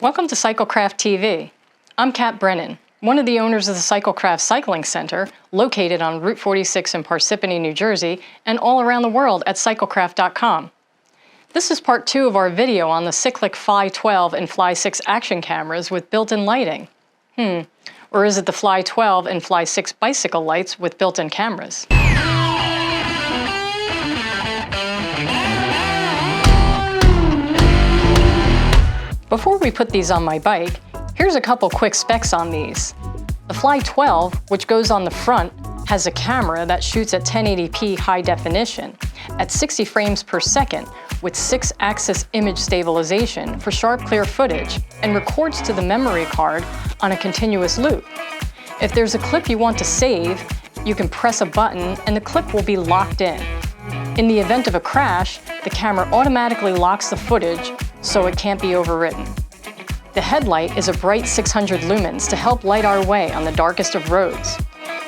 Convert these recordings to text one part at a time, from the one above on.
Welcome to Cycliq TV. I'm Kat Brennan, one of the owners of the Cycliq Cycling Center, located on Route 46 in Parsippany, New Jersey, and all around the world at cycliqcraft.com. This is part 2 of our video on the Cycliq Fly 12 and Fly 6 action cameras with built-in lighting. Or is it the Fly 12 and Fly 6 bicycle lights with built-in cameras? Before we put these on my bike, here's a couple quick specs on these. The Fly 12, which goes on the front, has a camera that shoots at 1080p high definition at 60 frames per second with 6-axis image stabilization for sharp, clear footage and records to the memory card on a continuous loop. If there's a clip you want to save, you can press a button and the clip will be locked in. In the event of a crash, the camera automatically locks the footage so it can't be overwritten. The headlight is a bright 600 lumens to help light our way on the darkest of roads.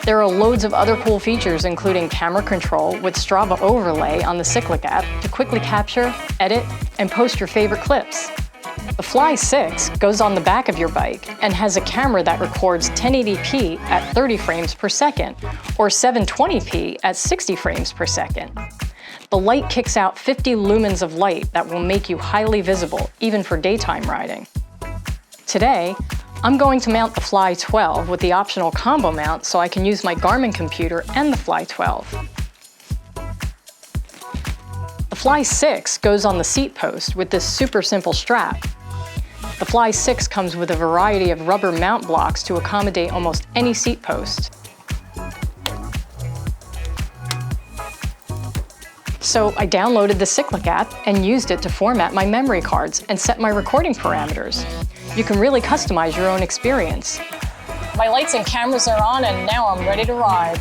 There are loads of other cool features, including camera control with Strava overlay on the Cycliq app to quickly capture, edit, and post your favorite clips. The Fly 6 goes on the back of your bike and has a camera that records 1080p at 30 frames per second or 720p at 60 frames per second. The light kicks out 50 lumens of light that will make you highly visible, even for daytime riding. Today, I'm going to mount the Fly 12 with the optional combo mount so I can use my Garmin computer and the Fly 12. The Fly 6 goes on the seat post with this super simple strap. The Fly 6 comes with a variety of rubber mount blocks to accommodate almost any seat post. So I downloaded the Cycliq app and used it to format my memory cards and set my recording parameters. You can really customize your own experience. My lights and cameras are on and now I'm ready to ride.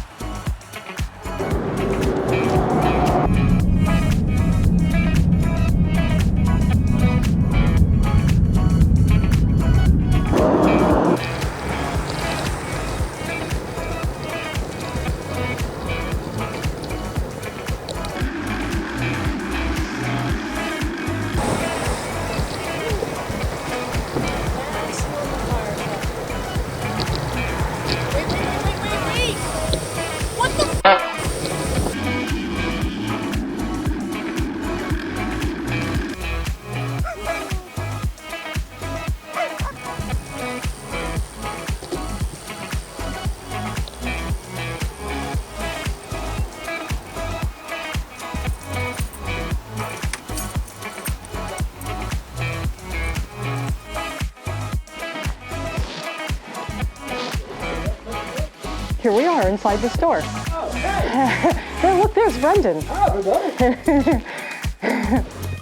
Here we are inside the store. Oh, hey! Hey, look, there's Brendan. Oh, hello.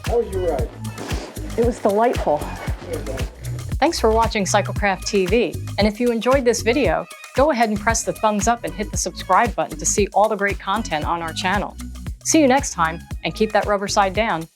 How was your ride? It was delightful. Thanks for watching Cycliq TV. And if you enjoyed this video, go ahead and press the thumbs up and hit the subscribe button to see all the great content on our channel. See you next time, and keep that rubber side down.